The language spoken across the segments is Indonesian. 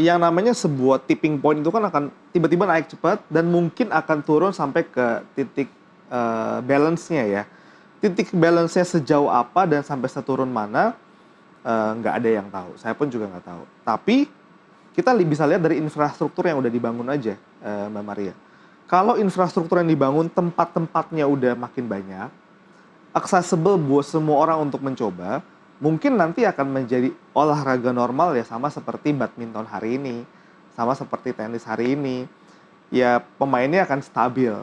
Yang namanya sebuah tipping point itu kan akan tiba-tiba naik cepat dan mungkin akan turun sampai ke titik balance-nya ya. Titik balance-nya sejauh apa dan sampai seturun mana, nggak ada yang tahu. Saya pun juga nggak tahu. Tapi kita bisa lihat dari infrastruktur yang udah dibangun aja, Mbak Maria. Kalau infrastruktur yang dibangun tempat-tempatnya udah makin banyak, accessible buat semua orang untuk mencoba, mungkin nanti akan menjadi olahraga normal ya, sama seperti badminton hari ini, sama seperti tenis hari ini. Ya pemainnya akan stabil.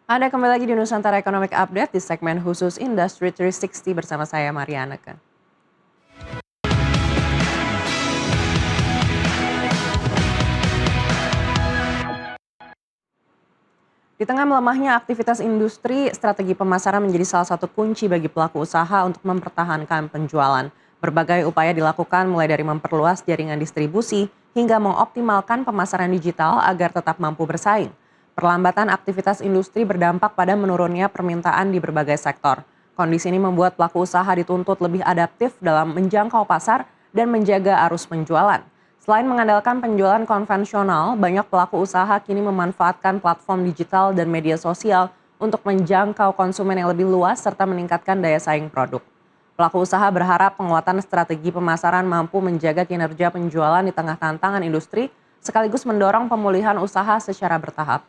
Anda kembali lagi di Nusantara Economic Update di segmen khusus Industry 360 bersama saya Maria Anneke. Di tengah melemahnya aktivitas industri, strategi pemasaran menjadi salah satu kunci bagi pelaku usaha untuk mempertahankan penjualan. Berbagai upaya dilakukan mulai dari memperluas jaringan distribusi hingga mengoptimalkan pemasaran digital agar tetap mampu bersaing. Perlambatan aktivitas industri berdampak pada menurunnya permintaan di berbagai sektor. Kondisi ini membuat pelaku usaha dituntut lebih adaptif dalam menjangkau pasar dan menjaga arus penjualan. Selain mengandalkan penjualan konvensional, banyak pelaku usaha kini memanfaatkan platform digital dan media sosial untuk menjangkau konsumen yang lebih luas serta meningkatkan daya saing produk. Pelaku usaha berharap penguatan strategi pemasaran mampu menjaga kinerja penjualan di tengah tantangan industri, sekaligus mendorong pemulihan usaha secara bertahap.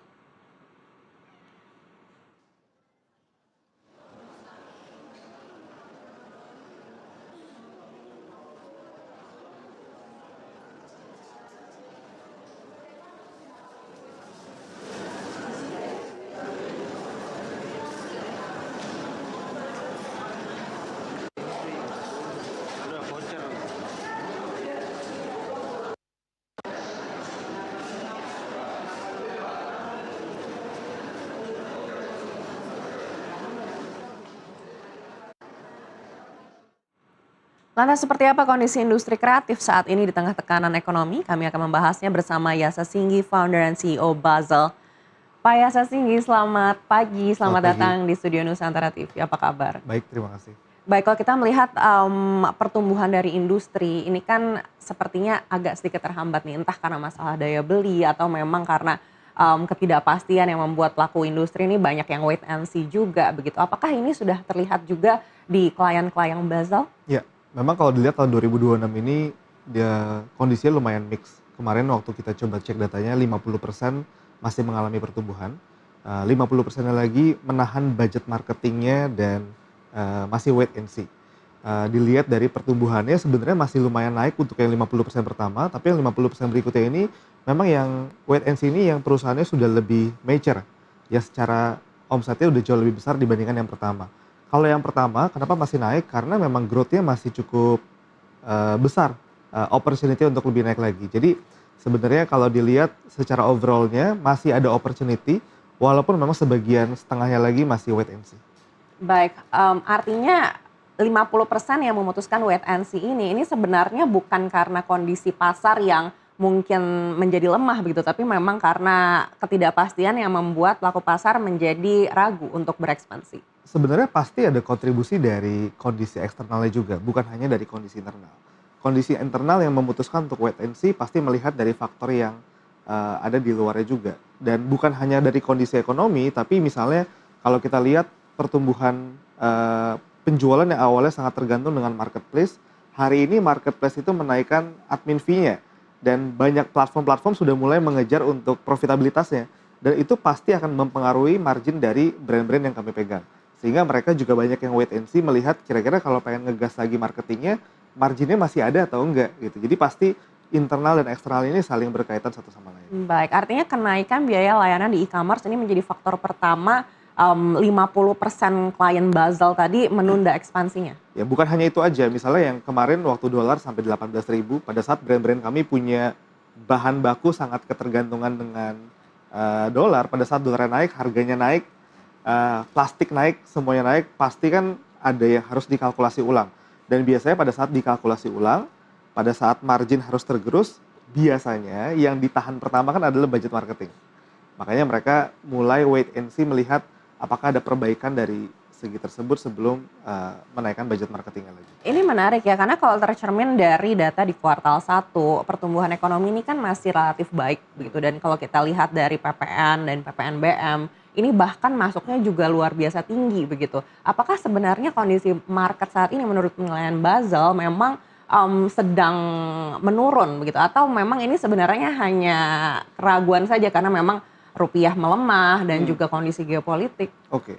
Lantas seperti apa kondisi industri kreatif saat ini di tengah tekanan ekonomi? Kami akan membahasnya bersama Yasa Singgi, founder dan CEO Basel. Pak Yasa Singgi, selamat pagi, Selamat selamat pagi. datang di Studio Nusantara TV. Apa kabar? Baik, terima kasih. Baik, kalau kita melihat pertumbuhan dari industri, ini kan sepertinya agak sedikit terhambat nih, entah karena masalah daya beli atau memang karena ketidakpastian yang membuat pelaku industri ini banyak yang wait and see juga begitu. Apakah ini sudah terlihat juga di klien-klien Basel? Ya, memang kalau dilihat tahun 2026 ini dia kondisinya lumayan mix. Kemarin waktu kita coba cek datanya 50% masih mengalami pertumbuhan, 50%-nya lagi menahan budget marketingnya dan masih wait and see. Dilihat dari pertumbuhannya sebenarnya masih lumayan naik untuk yang 50% pertama, tapi yang 50% berikutnya ini memang yang wait and see ini yang perusahaannya sudah lebih mature. Ya secara omsetnya udah jauh lebih besar dibandingkan yang pertama. Kalau yang pertama kenapa masih naik? Karena memang growth-nya masih cukup besar, opportunity untuk lebih naik lagi. Jadi sebenarnya kalau dilihat secara overall-nya masih ada opportunity, walaupun memang sebagian setengahnya lagi masih wait and see. Baik, artinya 50% yang memutuskan wait and see ini sebenarnya bukan karena kondisi pasar yang mungkin menjadi lemah begitu, tapi memang karena ketidakpastian yang membuat pelaku pasar menjadi ragu untuk berekspansi. Sebenarnya pasti ada kontribusi dari kondisi eksternalnya juga, bukan hanya dari kondisi internal. Kondisi internal yang memutuskan untuk wait and see pasti melihat dari faktor yang ada di luarnya juga. Dan bukan hanya dari kondisi ekonomi, tapi misalnya kalau kita lihat pertumbuhan penjualan yang awalnya sangat tergantung dengan marketplace, hari ini marketplace itu menaikkan admin fee-nya. Dan banyak platform-platform sudah mulai mengejar untuk profitabilitasnya. Dan itu pasti akan mempengaruhi margin dari brand-brand yang kami pegang. Sehingga mereka juga banyak yang wait and see melihat kira-kira kalau pengen ngegas lagi marketingnya, marginnya masih ada atau enggak gitu. Jadi pasti internal dan eksternal ini saling berkaitan satu sama lain. Baik, artinya kenaikan biaya layanan di e-commerce ini menjadi faktor pertama 50% klien Basel tadi menunda ekspansinya. Ya bukan hanya itu aja, misalnya yang kemarin waktu dolar sampai 18.000, pada saat brand-brand kami punya bahan baku sangat ketergantungan dengan dolar, pada saat dolarnya naik, harganya naik, plastik naik, semuanya naik, pasti kan ada yang harus dikalkulasi ulang. Dan biasanya pada saat dikalkulasi ulang, pada saat margin harus tergerus, biasanya yang ditahan pertama kan adalah budget marketing. Makanya mereka mulai wait and see melihat apakah ada perbaikan dari segi tersebut sebelum menaikkan budget marketingnya lagi. Ini menarik ya, karena kalau tercermin dari data di kuartal 1, pertumbuhan ekonomi ini kan masih relatif baik begitu. Dan kalau kita lihat dari PPN dan PPNBM, ini bahkan masuknya juga luar biasa tinggi begitu. Apakah sebenarnya kondisi market saat ini menurut penilaian Basel memang sedang menurun begitu? Atau memang ini sebenarnya hanya keraguan saja karena memang rupiah melemah dan juga kondisi geopolitik? Oke.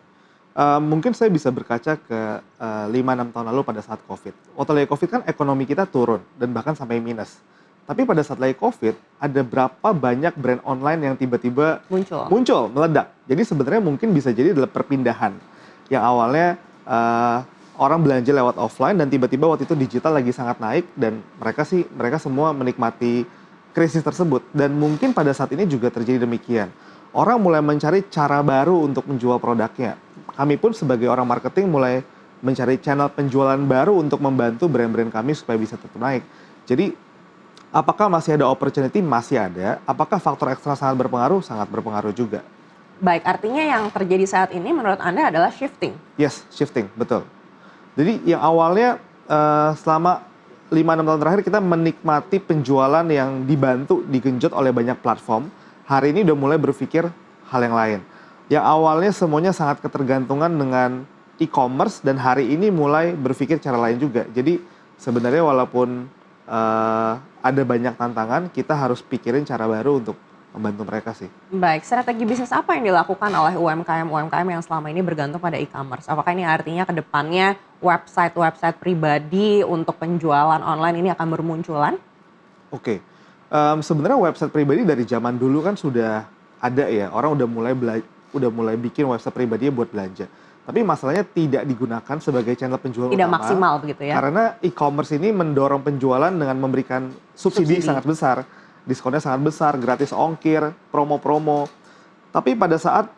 Mungkin saya bisa berkaca ke 5-6 tahun lalu pada saat Covid. Waktu lagi Covid kan ekonomi kita turun dan bahkan sampai minus. Tapi pada saat lagi Covid, ada berapa banyak brand online yang tiba-tiba muncul, meledak. Jadi sebenarnya mungkin bisa jadi adalah perpindahan. Yang awalnya orang belanja lewat offline dan tiba-tiba waktu itu digital lagi sangat naik dan mereka semua menikmati krisis tersebut. Dan mungkin pada saat ini juga terjadi demikian. Orang mulai mencari cara baru untuk menjual produknya. Kami pun sebagai orang marketing mulai mencari channel penjualan baru untuk membantu brand-brand kami supaya bisa tetap naik. Jadi, apakah masih ada opportunity? Masih ada. Apakah faktor eksternal sangat berpengaruh? Sangat berpengaruh juga. Baik, artinya yang terjadi saat ini menurut Anda adalah shifting? Yes, shifting, betul. Jadi yang awalnya selama 5-6 tahun terakhir kita menikmati penjualan yang dibantu, digenjot oleh banyak platform. Hari ini udah mulai berpikir hal yang lain. Yang awalnya semuanya sangat ketergantungan dengan e-commerce dan hari ini mulai berpikir cara lain juga. Jadi sebenarnya walaupun ada banyak tantangan, kita harus pikirin cara baru untuk membantu mereka sih. Baik, strategi bisnis apa yang dilakukan oleh UMKM yang selama ini bergantung pada e-commerce? Apakah ini artinya ke depannya website pribadi untuk penjualan online ini akan bermunculan? Oke. Sebenarnya website pribadi dari zaman dulu kan sudah ada ya. Orang udah mulai bikin website pribadinya buat belanja. Tapi masalahnya tidak digunakan sebagai channel penjualan Tidak utama. maksimal begitu ya? Karena e-commerce ini mendorong penjualan dengan memberikan subsidi sangat besar. Diskonnya sangat besar, gratis ongkir, promo-promo. Tapi pada saat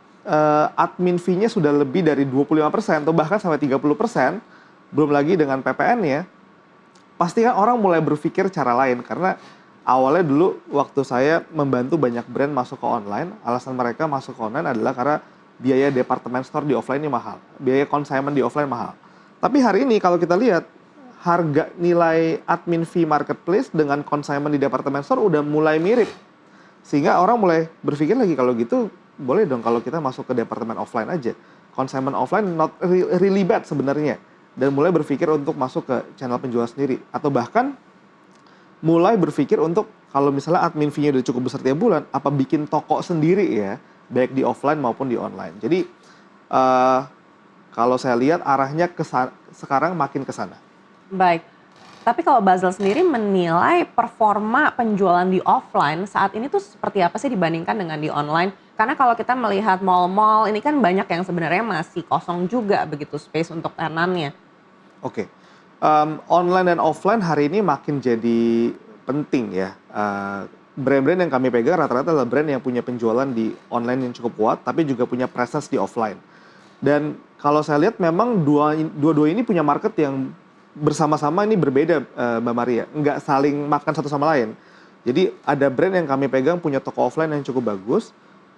admin fee-nya sudah lebih dari 25% atau bahkan sampai 30%, belum lagi dengan PPN-nya, pasti kan orang mulai berpikir cara lain. Karena awalnya dulu waktu saya membantu banyak brand masuk ke online, alasan mereka masuk ke online adalah karena biaya department store di offline ini mahal, biaya consignment di offline mahal. Tapi hari ini kalau kita lihat, harga nilai admin fee marketplace dengan consignment di department store udah mulai mirip. Sehingga orang mulai berpikir lagi kalau gitu boleh dong kalau kita masuk ke departemen offline aja. Consignment offline not really bad sebenarnya. Dan mulai berpikir untuk masuk ke channel penjual sendiri. Atau bahkan mulai berpikir untuk kalau misalnya admin fee-nya udah cukup besar tiap bulan, apa bikin toko sendiri ya, baik di offline maupun di online. Jadi kalau saya lihat arahnya sekarang makin ke sana. Baik, tapi kalau Basel sendiri menilai performa penjualan di offline saat ini tuh seperti apa sih dibandingkan dengan di online? Karena kalau kita melihat mall-mall ini kan banyak yang sebenarnya masih kosong juga begitu space untuk tenannya. Oke. Online dan offline hari ini makin jadi penting ya. Brand-brand yang kami pegang rata-rata adalah brand yang punya penjualan di online yang cukup kuat, tapi juga punya presence di offline. Dan kalau saya lihat memang dua-dua ini punya market yang bersama-sama ini berbeda, Mbak Maria. Nggak saling makan satu sama lain. Jadi ada brand yang kami pegang punya toko offline yang cukup bagus.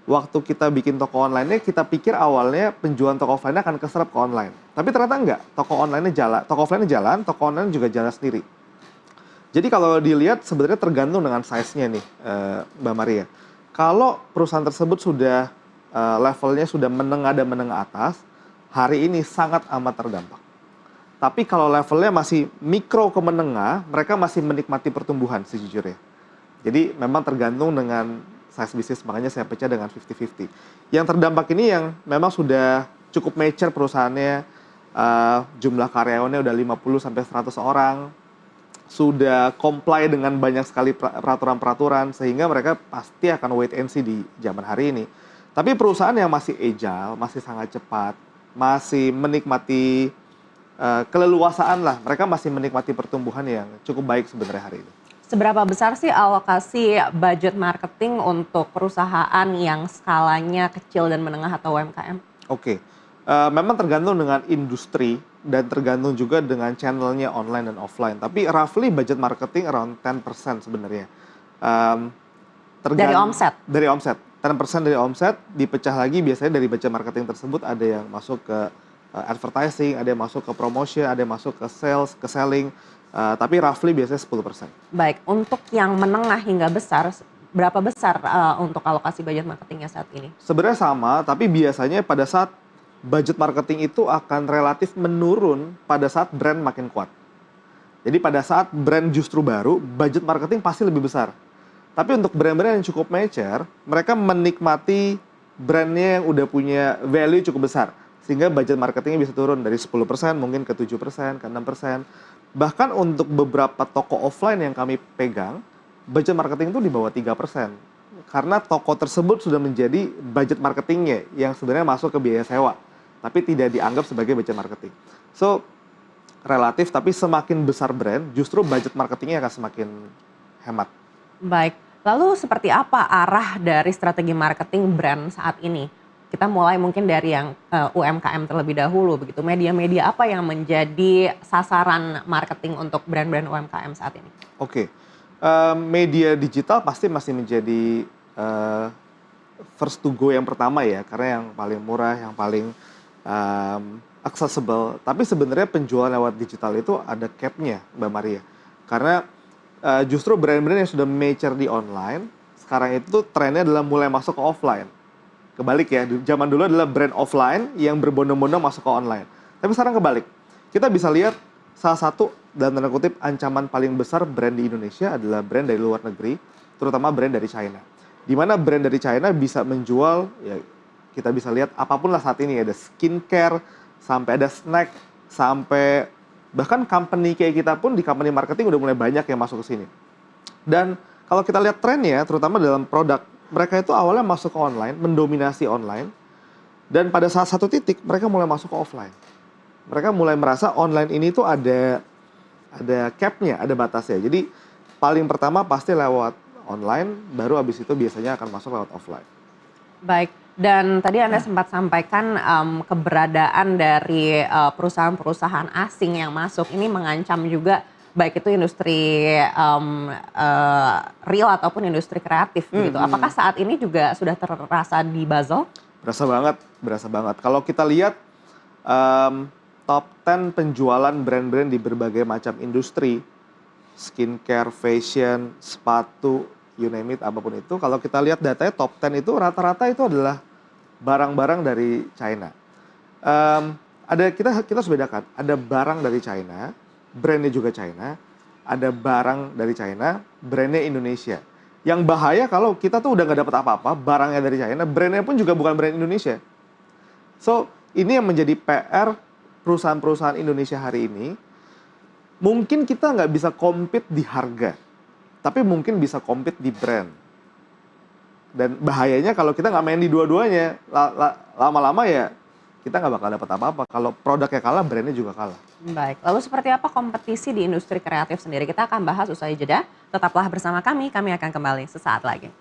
Waktu kita bikin toko online-nya, kita pikir awalnya penjualan toko offline-nya akan keserap ke online. Tapi ternyata enggak. Toko offline-nya jalan, toko online juga jalan sendiri. Jadi kalau dilihat sebenarnya tergantung dengan size-nya nih, Mbak Maria. Kalau perusahaan tersebut sudah levelnya sudah menengah dan menengah atas, hari ini sangat amat terdampak. Tapi kalau levelnya masih mikro ke menengah, mereka masih menikmati pertumbuhan sejujurnya. Jadi memang tergantung dengan size bisnis, makanya saya pecah dengan 50-50. Yang terdampak ini yang memang sudah cukup mature perusahaannya, jumlah karyawannya udah 50-100 orang, sudah comply dengan banyak sekali peraturan-peraturan, sehingga mereka pasti akan wait and see di zaman hari ini. Tapi perusahaan yang masih agile, masih sangat cepat, masih menikmati keleluasaan lah, mereka masih menikmati pertumbuhan yang cukup baik sebenarnya hari ini. Seberapa besar sih alokasi budget marketing untuk perusahaan yang skalanya kecil dan menengah atau UMKM? Oke, memang tergantung dengan industri dan tergantung juga dengan channelnya online dan offline. Tapi roughly budget marketing around 10% sebenarnya. Dari omset? Dari omset. 10% dari omset dipecah lagi biasanya dari budget marketing tersebut ada yang masuk ke advertising, ada yang masuk ke promotion, ada yang masuk ke sales, ke selling, tapi roughly biasanya 10%. Baik, untuk yang menengah hingga besar, berapa besar untuk alokasi budget marketingnya saat ini? Sebenarnya sama, tapi biasanya pada saat budget marketing itu akan relatif menurun pada saat brand makin kuat. Jadi pada saat brand justru baru, budget marketing pasti lebih besar. Tapi untuk brand-brand yang cukup mature, mereka menikmati brandnya yang udah punya value cukup besar. Sehingga budget marketingnya bisa turun dari 10% mungkin ke 7%, ke 6%. Bahkan untuk beberapa toko offline yang kami pegang, budget marketing itu di bawah 3%. Karena toko tersebut sudah menjadi budget marketingnya yang sebenarnya masuk ke biaya sewa. Tapi tidak dianggap sebagai budget marketing. So, relatif, tapi semakin besar brand, justru budget marketingnya akan semakin hemat. Baik, lalu seperti apa arah dari strategi marketing brand saat ini? Kita mulai mungkin dari yang UMKM terlebih dahulu begitu. Media-media apa yang menjadi sasaran marketing untuk brand-brand UMKM saat ini? Oke, media digital pasti masih menjadi first to go yang pertama ya, karena yang paling murah, yang paling accessible. Tapi sebenarnya penjualan lewat digital itu ada cap-nya, Mbak Maria. Karena justru brand-brand yang sudah mature di online, sekarang itu trennya adalah mulai masuk ke offline. Kebalik ya, zaman dulu adalah brand offline yang berbondong-bondong masuk ke online. Tapi sekarang kebalik. Kita bisa lihat salah satu, dalam tanda kutip, ancaman paling besar brand di Indonesia adalah brand dari luar negeri, terutama brand dari China. Di mana brand dari China bisa menjual, ya kita bisa lihat apapun lah saat ini, ada skincare, sampai ada snack, sampai bahkan company kayak kita pun di company marketing udah mulai banyak yang masuk ke sini. Dan kalau kita lihat trennya, terutama dalam produk, mereka itu awalnya masuk ke online, mendominasi online, dan pada saat satu titik mereka mulai masuk ke offline. Mereka mulai merasa online ini tuh ada cap-nya, ada batasnya. Jadi paling pertama pasti lewat online, baru habis itu biasanya akan masuk lewat offline. Baik, dan tadi Anda sempat sampaikan keberadaan dari perusahaan-perusahaan asing yang masuk ini mengancam juga baik itu industri real ataupun industri kreatif begitu. Apakah saat ini juga sudah terasa di Basel? Berasa banget. Kalau kita lihat top 10 penjualan brand-brand di berbagai macam industri, skincare, fashion, sepatu, you name it, apapun itu. Kalau kita lihat datanya top 10 itu rata-rata itu adalah barang-barang dari China. Kita harus bedakan, ada barang dari China, brandnya juga China, ada barang dari China, brandnya Indonesia. Yang bahaya kalau kita tuh udah nggak dapat apa-apa, barangnya dari China, brandnya pun juga bukan brand Indonesia. So, ini yang menjadi PR perusahaan-perusahaan Indonesia hari ini. Mungkin kita nggak bisa compete di harga, tapi mungkin bisa compete di brand. Dan bahayanya kalau kita nggak main di dua-duanya, lama-lama ya kita nggak bakal dapat apa-apa. Kalau produknya kalah, brandnya juga kalah. Baik, lalu seperti apa kompetisi di industri kreatif sendiri? Kita akan bahas usai jeda. Tetaplah bersama kami akan kembali sesaat lagi.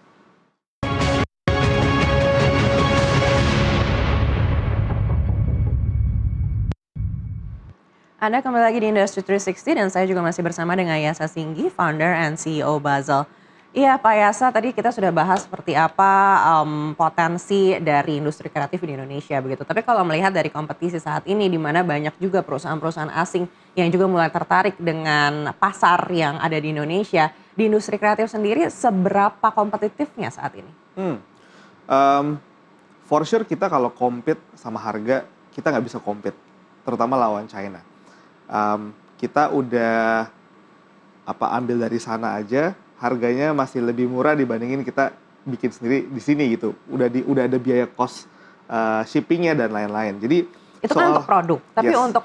Anda kembali lagi di Industry 360 dan saya juga masih bersama dengan Yasa Singgi, founder and CEO Basel. Iya Pak Yasa, tadi kita sudah bahas seperti apa potensi dari industri kreatif di Indonesia begitu. Tapi kalau melihat dari kompetisi saat ini di mana banyak juga perusahaan-perusahaan asing yang juga mulai tertarik dengan pasar yang ada di Indonesia, di industri kreatif sendiri seberapa kompetitifnya saat ini? For sure kita kalau compete sama harga, kita nggak bisa compete, terutama lawan China. Kita udah ambil dari sana aja, harganya masih lebih murah dibandingin kita bikin sendiri di sini gitu. Udah ada biaya cost shippingnya dan lain-lain. Jadi itu kan untuk produk, tapi untuk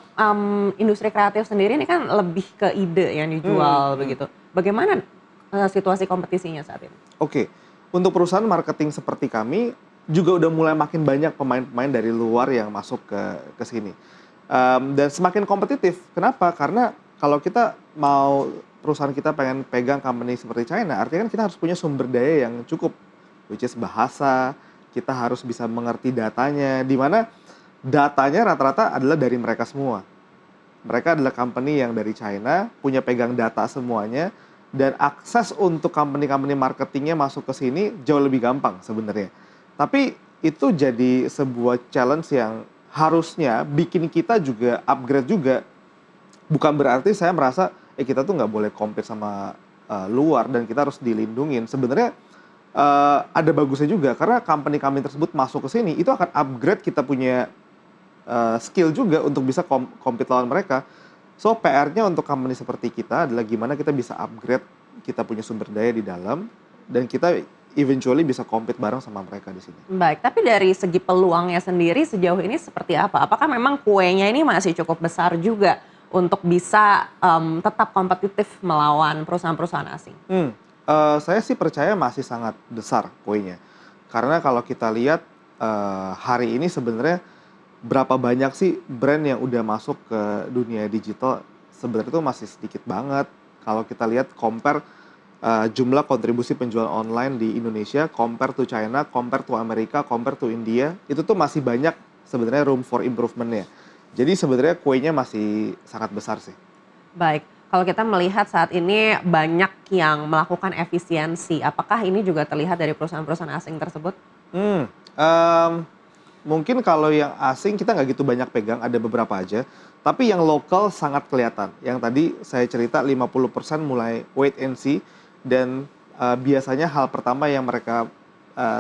industri kreatif sendiri ini kan lebih ke ide yang dijual begitu. Bagaimana situasi kompetisinya saat ini? Oke, untuk perusahaan marketing seperti kami juga udah mulai makin banyak pemain-pemain dari luar yang masuk ke sini. Dan semakin kompetitif. Kenapa? Karena kalau kita mau perusahaan kita pengen pegang company seperti China, artinya kan kita harus punya sumber daya yang cukup, which is bahasa, kita harus bisa mengerti datanya, di mana datanya rata-rata adalah dari mereka semua. Mereka adalah company yang dari China, punya pegang data semuanya, dan akses untuk company-company marketingnya masuk ke sini jauh lebih gampang sebenarnya. Tapi itu jadi sebuah challenge yang harusnya bikin kita juga upgrade juga. Bukan berarti saya merasa, kita tuh nggak boleh compete sama luar dan kita harus dilindungin. Sebenarnya ada bagusnya juga, karena company kami tersebut masuk ke sini, itu akan upgrade kita punya skill juga untuk bisa compete lawan mereka. So, PR-nya untuk company seperti kita adalah gimana kita bisa upgrade kita punya sumber daya di dalam, dan kita eventually bisa compete bareng sama mereka di sini. Baik, tapi dari segi peluangnya sendiri sejauh ini seperti apa? Apakah memang kuenya ini masih cukup besar juga untuk bisa tetap kompetitif melawan perusahaan-perusahaan asing? Saya sih percaya masih sangat besar kuenya. Karena kalau kita lihat hari ini sebenarnya berapa banyak sih brand yang udah masuk ke dunia digital, sebenarnya itu masih sedikit banget. Kalau kita lihat compare jumlah kontribusi penjualan online di Indonesia, compare to China, compare to Amerika, compare to India, itu tuh masih banyak sebenarnya room for improvement-nya. Jadi sebenarnya kuenya masih sangat besar sih. Baik, kalau kita melihat saat ini banyak yang melakukan efisiensi, apakah ini juga terlihat dari perusahaan-perusahaan asing tersebut? Hmm, em, Mungkin kalau yang asing kita nggak gitu banyak pegang, ada beberapa aja. Tapi yang lokal sangat kelihatan. Yang tadi saya cerita 50% mulai wait and see, dan biasanya hal pertama yang mereka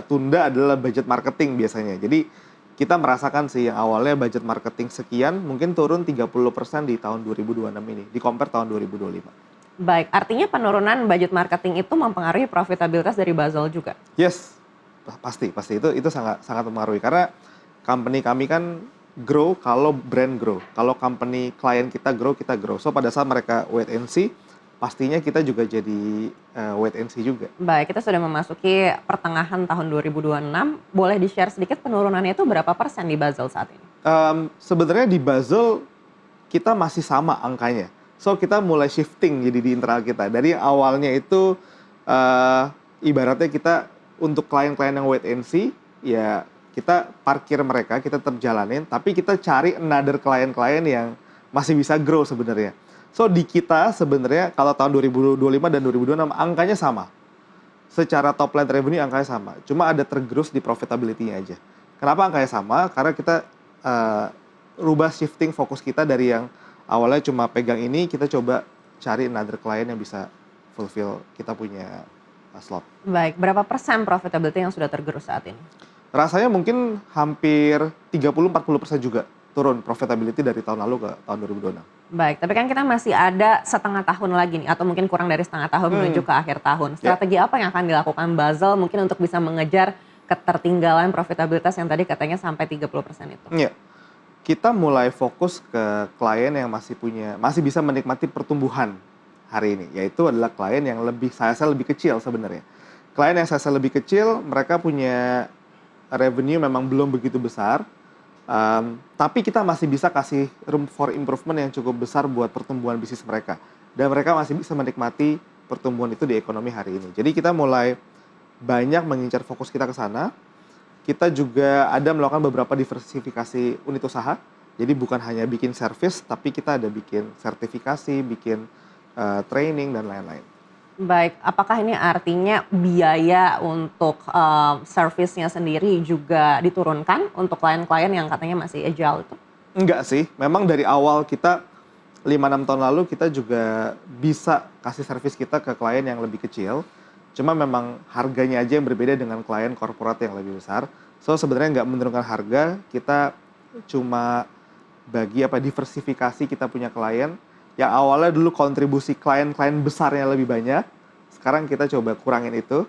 tunda adalah budget marketing biasanya. Jadi kita merasakan sih yang awalnya budget marketing sekian, mungkin turun 30% di tahun 2026 ini, di compare tahun 2025. Baik, artinya penurunan budget marketing itu mempengaruhi profitabilitas dari Basel juga? Yes, pasti itu sangat sangat mempengaruhi, karena company kami kan grow kalau brand grow. Kalau company klien kita grow. So pada saat mereka wait and see, pastinya kita juga jadi wait and see juga. Baik, kita sudah memasuki pertengahan tahun 2026, boleh di-share sedikit penurunannya itu berapa persen di Basel saat ini? Sebenarnya di Basel kita masih sama angkanya. So kita mulai shifting jadi di internal kita. Dari awalnya itu ibaratnya kita untuk klien-klien yang wait and see, ya kita parkir mereka, kita tetap jalanin, tapi kita cari another klien-klien yang masih bisa grow sebenarnya. So di kita sebenarnya kalau tahun 2025 dan 2026 angkanya sama. Secara top line revenue angkanya sama. Cuma ada tergerus di profitability-nya aja. Kenapa angkanya sama? Karena kita rubah shifting fokus kita dari yang awalnya cuma pegang ini, kita coba cari another klien yang bisa fulfill kita punya slot. Baik, berapa persen profitability yang sudah tergerus saat ini? Rasanya mungkin hampir 30-40% juga turun profitability dari tahun lalu ke tahun 2026. Baik, tapi kan kita masih ada setengah tahun lagi nih, atau mungkin kurang dari setengah tahun menuju ke akhir tahun. Strategi apa yang akan dilakukan Basel mungkin untuk bisa mengejar ketertinggalan profitabilitas yang tadi katanya sampai 30% itu? Iya, kita mulai fokus ke klien yang masih bisa menikmati pertumbuhan hari ini, yaitu adalah klien yang saya lebih kecil sebenarnya. Klien yang saya lebih kecil, mereka punya revenue memang belum begitu besar, tapi kita masih bisa kasih room for improvement yang cukup besar buat pertumbuhan bisnis mereka. Dan mereka masih bisa menikmati pertumbuhan itu di ekonomi hari ini. Jadi kita mulai banyak mengincar fokus kita ke sana. Kita juga ada melakukan beberapa diversifikasi unit usaha. Jadi bukan hanya bikin service, tapi kita ada bikin sertifikasi, bikin training, dan lain-lain. Baik, apakah ini artinya biaya untuk servisnya sendiri juga diturunkan untuk klien-klien yang katanya masih agile itu? Enggak sih, memang dari awal kita 5-6 tahun lalu kita juga bisa kasih servis kita ke klien yang lebih kecil. Cuma memang harganya aja yang berbeda dengan klien korporat yang lebih besar. So sebenarnya nggak menurunkan harga, kita cuma diversifikasi kita punya klien. Yang awalnya dulu kontribusi klien-klien besarnya lebih banyak, sekarang kita coba kurangin itu,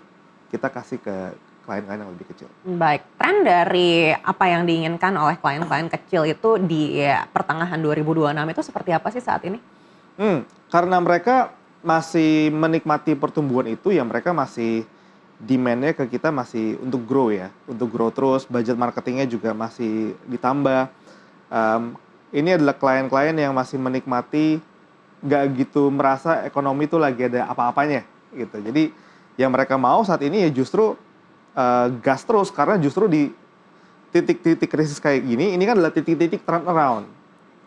kita kasih ke klien-klien yang lebih kecil. Baik, tren dari apa yang diinginkan oleh klien-klien kecil itu di pertengahan 2026 itu seperti apa sih saat ini? Karena mereka masih menikmati pertumbuhan itu, ya mereka masih demand-nya ke kita masih untuk grow ya, untuk grow terus, budget marketingnya juga masih ditambah. Ini adalah klien-klien yang masih menikmati, nggak gitu merasa ekonomi itu lagi ada apa-apanya gitu. Jadi yang mereka mau saat ini ya justru gas terus, karena justru di titik-titik krisis kayak gini, ini kan adalah titik-titik turnaround.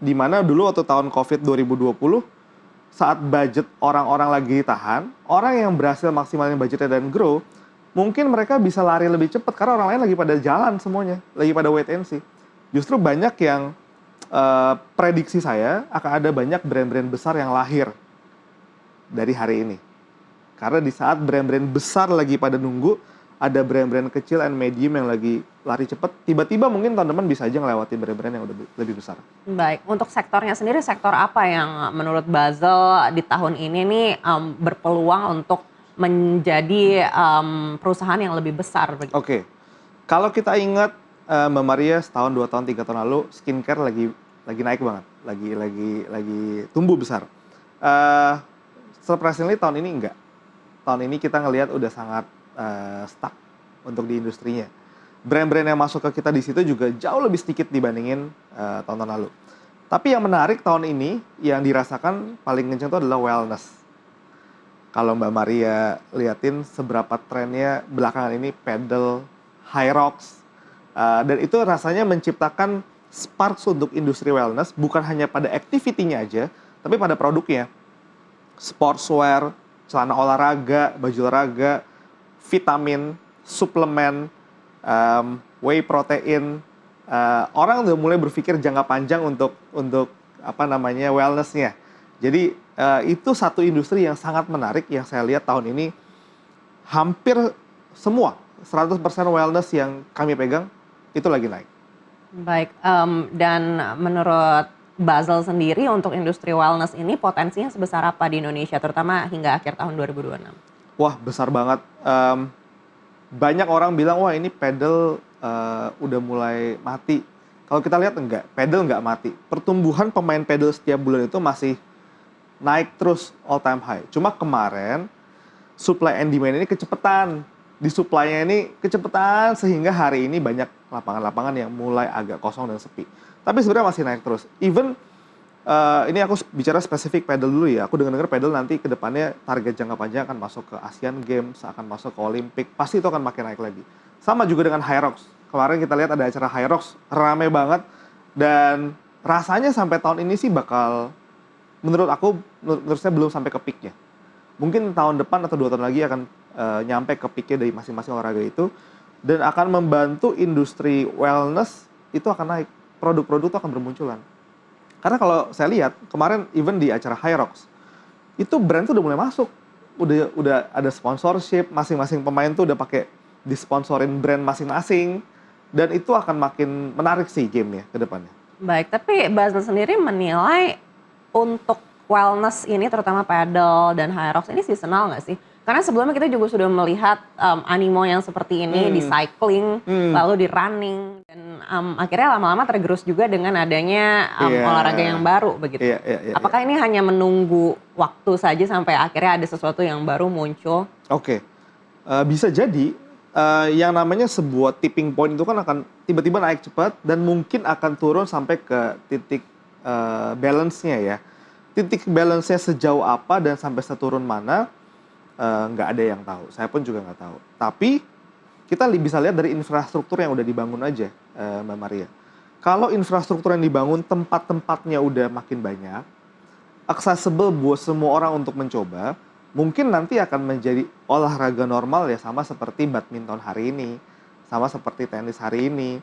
Dimana dulu waktu tahun COVID 2020, saat budget orang-orang lagi ditahan, orang yang berhasil maksimalin budgetnya dan grow, mungkin mereka bisa lari lebih cepat karena orang lain lagi pada jalan semuanya, lagi pada wait and see. Justru banyak yang prediksi saya akan ada banyak brand-brand besar yang lahir dari hari ini. Karena di saat brand-brand besar lagi pada nunggu, ada brand-brand kecil and medium yang lagi lari cepat, tiba-tiba mungkin tahun depan bisa aja ngelewatin brand-brand yang udah lebih besar. Baik, untuk sektornya sendiri, sektor apa yang menurut Basel di tahun ini nih berpeluang untuk menjadi perusahaan yang lebih besar? Oke, kalau kita ingat Mbak Maria setahun, 2 tahun, 3 tahun lalu, skincare lagi naik banget, lagi tumbuh besar. Surprisingly tahun ini enggak. Tahun ini kita ngelihat udah sangat stuck untuk di industrinya. Brand-brand yang masuk ke kita di situ juga jauh lebih sedikit dibandingin tahun-tahun lalu. Tapi yang menarik tahun ini yang dirasakan paling kenceng itu adalah wellness. Kalau Mbak Maria liatin seberapa trennya belakangan ini pedal, Hyrox, dan itu rasanya menciptakan sparks untuk industri wellness, bukan hanya pada activity-nya aja, tapi pada produknya. Sportswear, celana olahraga, baju olahraga, vitamin, suplemen, whey protein. Orang udah mulai berpikir jangka panjang untuk wellness-nya. Jadi itu satu industri yang sangat menarik yang saya lihat tahun ini hampir semua 100% wellness yang kami pegang itu lagi naik. Baik, dan menurut Basel sendiri untuk industri wellness ini potensinya sebesar apa di Indonesia, terutama hingga akhir tahun 2026? Wah, besar banget. Banyak orang bilang, wah ini pedal udah mulai mati. Kalau kita lihat enggak, pedal enggak mati. Pertumbuhan pemain pedal setiap bulan itu masih naik terus all time high. Cuma kemarin supply and demand ini kecepatan. Di supply-nya ini kecepatan sehingga hari ini banyak lapangan-lapangan yang mulai agak kosong dan sepi. Tapi sebenarnya masih naik terus. Even ini aku bicara spesifik pedal dulu ya. Aku dengar pedal nanti ke depannya target jangka panjang akan masuk ke Asian Games, akan masuk ke Olimpik. Pasti itu akan makin naik lagi. Sama juga dengan Hyrox. Kemarin kita lihat ada acara Hyrox, rame banget. Dan rasanya sampai tahun ini sih bakal, menurut saya belum sampai ke peak-nya. Mungkin tahun depan atau 2 tahun lagi akan nyampe ke peak-nya dari masing-masing olahraga itu. Dan akan membantu industri wellness itu akan naik. Produk-produk itu akan bermunculan. Karena kalau saya lihat, kemarin even di acara Hyrox, itu brand tuh udah mulai masuk. Udah ada sponsorship, masing-masing pemain tuh udah pakai disponsorin brand masing-masing. Dan itu akan makin menarik sih game-nya ke depannya. Baik, tapi Basel sendiri menilai untuk wellness ini, terutama pedal dan Hyrox ini seasonal nggak sih? Karena sebelumnya kita juga sudah melihat animo yang seperti ini di cycling, lalu di running, dan akhirnya lama-lama tergerus juga dengan adanya olahraga yang baru begitu. Apakah ini hanya menunggu waktu saja sampai akhirnya ada sesuatu yang baru muncul? Oke, bisa jadi yang namanya sebuah tipping point itu kan akan tiba-tiba naik cepat dan mungkin akan turun sampai ke titik balance-nya ya. Titik balance-nya sejauh apa dan sampai seturun mana, nggak ada yang tahu. Saya pun juga nggak tahu. Tapi kita bisa lihat dari infrastruktur yang udah dibangun aja, Mbak Maria. Kalau infrastruktur yang dibangun, tempat-tempatnya udah makin banyak, accessible buat semua orang untuk mencoba, mungkin nanti akan menjadi olahraga normal ya, sama seperti badminton hari ini, sama seperti tenis hari ini.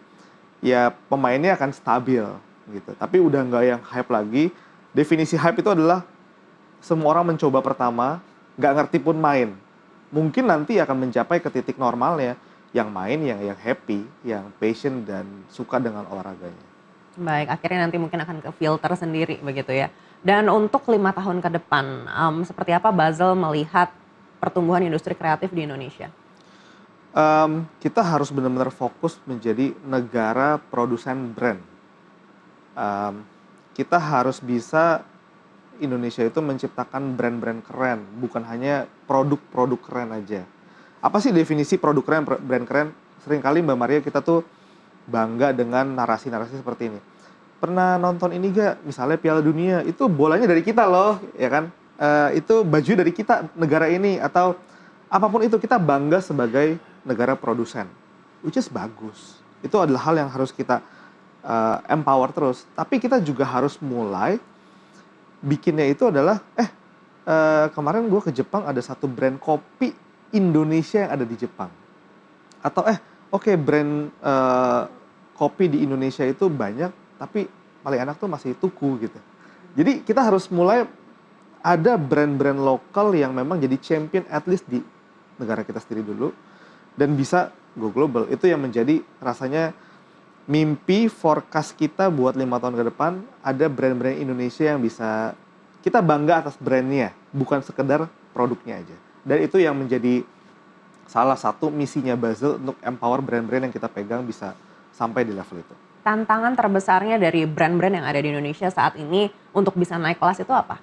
Ya pemainnya akan stabil gitu. Tapi udah nggak yang hype lagi. Definisi hype itu adalah semua orang mencoba pertama, nggak ngerti pun main. Mungkin nanti akan mencapai ke titik normalnya, yang main, yang happy, yang passion dan suka dengan olahraganya. Baik, akhirnya nanti mungkin akan ke filter sendiri begitu ya. Dan untuk 5 tahun ke depan, seperti apa Basel melihat pertumbuhan industri kreatif di Indonesia? Kita harus benar-benar fokus menjadi negara produsen brand. Kita harus bisa Indonesia itu menciptakan brand-brand keren, bukan hanya produk-produk keren aja. Apa sih definisi produk keren, brand keren? Seringkali Mbak Maria kita tuh bangga dengan narasi-narasi seperti ini. Pernah nonton ini gak? Misalnya Piala Dunia, itu bolanya dari kita loh, ya kan? Itu baju dari kita, negara ini, atau apapun itu, kita bangga sebagai negara produsen. Which is bagus. Itu adalah hal yang harus kita empower terus. Tapi kita juga harus mulai bikinnya itu adalah, kemarin gue ke Jepang ada satu brand kopi Indonesia yang ada di Jepang. Atau brand kopi di Indonesia itu banyak, tapi paling enak tuh masih tuku gitu. Jadi kita harus mulai ada brand-brand lokal yang memang jadi champion at least di negara kita sendiri dulu dan bisa go global. Itu yang menjadi rasanya mimpi forecast kita buat 5 tahun ke depan, ada brand-brand Indonesia yang bisa kita bangga atas brandnya, bukan sekedar produknya aja. Dan itu yang menjadi salah satu misinya Basel untuk empower brand-brand yang kita pegang bisa sampai di level itu. Tantangan terbesarnya dari brand-brand yang ada di Indonesia saat ini untuk bisa naik kelas itu apa?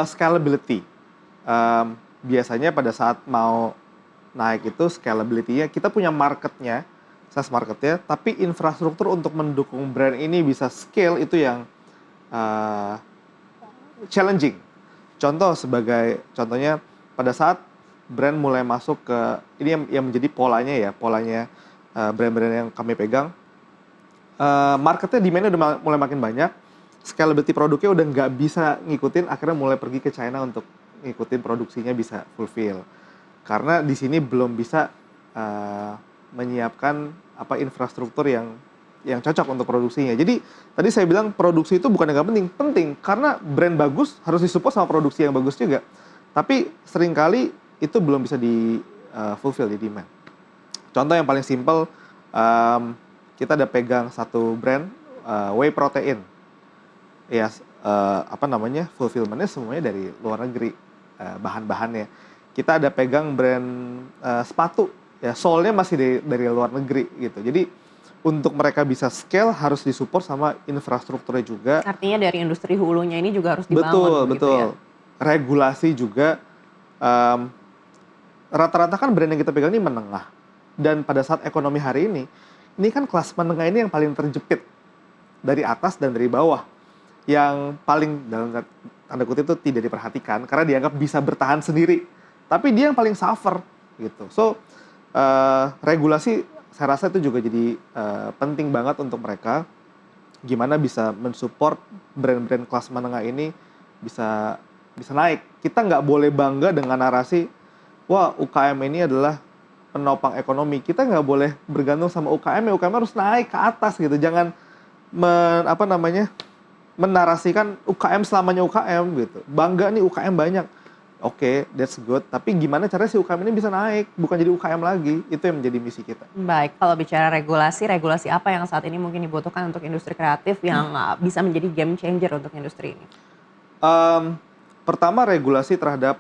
Scalability. Biasanya pada saat mau naik itu scalability-nya, kita punya marketnya, sales marketnya, tapi infrastruktur untuk mendukung brand ini bisa scale itu yang challenging. Contohnya pada saat brand mulai masuk ke, ini yang menjadi polanya brand-brand yang kami pegang, marketnya demand-nya udah mulai makin banyak, scalability produknya udah nggak bisa ngikutin, akhirnya mulai pergi ke China untuk ngikutin produksinya bisa fulfill. Karena di sini belum bisa menyiapkan infrastruktur yang cocok untuk produksinya. Jadi tadi saya bilang produksi itu bukan yang nggak penting karena brand bagus harus disupport sama produksi yang bagus juga. Tapi seringkali itu belum bisa di fulfill di demand. Contoh yang paling simple, kita ada pegang satu brand whey protein. Ya, fulfillment-nya semuanya dari luar negeri, bahan-bahannya. Kita ada pegang brand sepatu, ya sole-nya masih dari luar negeri gitu. Jadi untuk mereka bisa scale harus disupport sama infrastrukturnya juga. Artinya dari industri hulunya ini juga harus dibangun. Betul. Ya? Regulasi juga. Rata-rata kan brand yang kita pegang ini menengah. Dan pada saat ekonomi hari ini kan kelas menengah ini yang paling terjepit dari atas dan dari bawah. Yang paling dalam tanda kutip itu tidak diperhatikan karena dianggap bisa bertahan sendiri. Tapi dia yang paling suffer gitu. So, regulasi saya rasa itu juga jadi penting banget untuk mereka. Gimana bisa mensupport brand-brand kelas menengah ini bisa naik. Kita nggak boleh bangga dengan narasi, wah UKM ini adalah penopang ekonomi. Kita nggak boleh bergantung sama UKM, ya UKM harus naik ke atas gitu. Jangan menarasikan UKM selamanya UKM gitu. Bangga nih UKM banyak. Oke, that's good. Tapi gimana caranya si UKM ini bisa naik, bukan jadi UKM lagi. Itu yang menjadi misi kita. Baik, kalau bicara regulasi apa yang saat ini mungkin dibutuhkan untuk industri kreatif yang bisa menjadi game changer untuk industri ini? Pertama, regulasi terhadap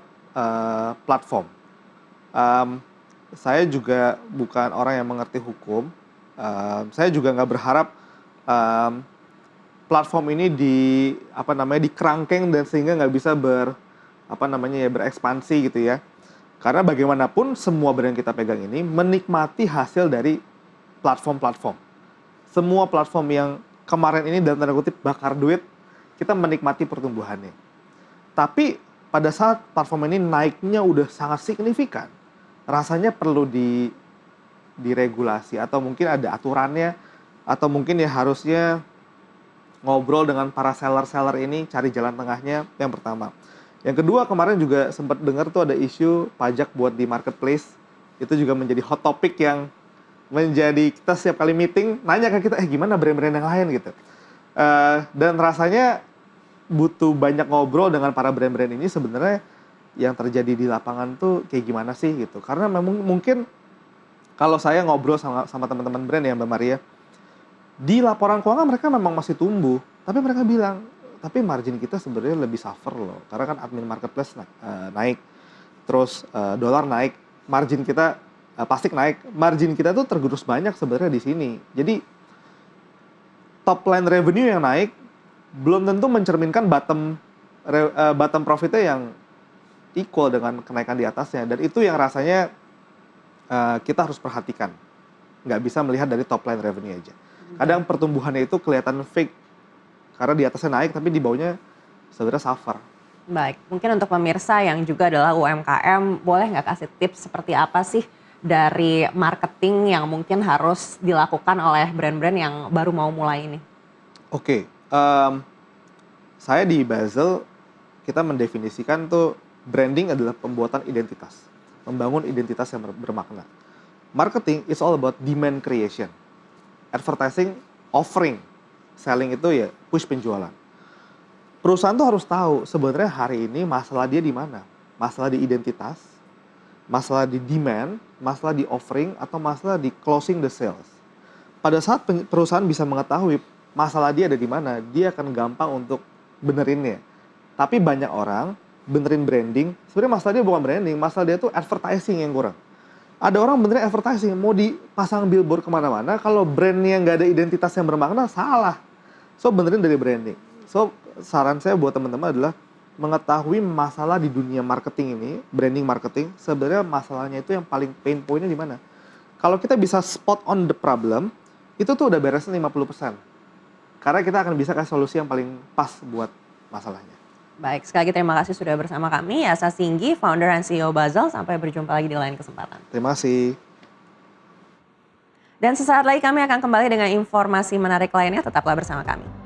platform. Saya juga bukan orang yang mengerti hukum. Saya juga nggak berharap platform ini dikerangkeng dan sehingga nggak bisa berekspansi gitu ya. Karena bagaimanapun semua brand yang kita pegang ini menikmati hasil dari platform-platform. Semua platform yang kemarin ini dalam tanda kutip bakar duit, kita menikmati pertumbuhannya. Tapi pada saat platform ini naiknya udah sangat signifikan, rasanya perlu diregulasi atau mungkin ada aturannya, atau mungkin ya harusnya ngobrol dengan para seller-seller ini, cari jalan tengahnya, yang pertama. Yang kedua, kemarin juga sempat dengar tuh ada isu pajak buat di marketplace. Itu juga menjadi hot topic yang menjadi kita setiap kali meeting, nanya ke kita, gimana brand-brand yang lain gitu. Dan rasanya butuh banyak ngobrol dengan para brand-brand ini sebenarnya yang terjadi di lapangan tuh kayak gimana sih gitu. Karena memang mungkin kalau saya ngobrol sama teman-teman brand ya Mbak Maria, di laporan keuangan mereka memang masih tumbuh, tapi mereka bilang, tapi margin kita sebenarnya lebih suffer loh, karena kan admin marketplace naik, terus dolar naik, margin kita plastik naik, margin kita tuh tergerus banyak sebenarnya di sini. Jadi top line revenue yang naik belum tentu mencerminkan bottom profitnya yang equal dengan kenaikan di atasnya, dan itu yang rasanya kita harus perhatikan. Nggak bisa melihat dari top line revenue aja. Kadang pertumbuhannya itu kelihatan fake karena di atasnya naik tapi di bawahnya sebenarnya suffer. Baik, mungkin untuk pemirsa yang juga adalah UMKM, boleh nggak kasih tips seperti apa sih dari marketing yang mungkin harus dilakukan oleh brand-brand yang baru mau mulai ini? Oke, saya di Basel, kita mendefinisikan tuh branding adalah pembuatan identitas. Membangun identitas yang bermakna. Marketing is all about demand creation. advertising, offering, selling itu ya push penjualan. Perusahaan tuh harus tahu sebenarnya hari ini masalah dia di mana. Masalah di identitas, masalah di demand, masalah di offering, atau masalah di closing the sales. Pada saat perusahaan bisa mengetahui masalah dia ada di mana, dia akan gampang untuk benerinnya. Tapi banyak orang benerin branding, sebenarnya masalah dia bukan branding, masalah dia tuh advertising yang kurang. Ada orang benerin advertising, mau dipasang billboard kemana-mana, kalau brandnya nggak ada identitas yang bermakna, salah. So, benerin dari branding. So, saran saya buat teman-teman adalah mengetahui masalah di dunia marketing ini, branding marketing, sebenarnya masalahnya itu yang paling pain point-nya di mana. Kalau kita bisa spot on the problem, itu tuh udah beresnya 50%. Karena kita akan bisa kasih solusi yang paling pas buat masalahnya. Baik, sekali lagi terima kasih sudah bersama kami, Yasa Singgi, founder dan CEO Basel. Sampai berjumpa lagi di lain kesempatan. Terima kasih. Dan sesaat lagi kami akan kembali dengan informasi menarik lainnya, tetaplah bersama kami.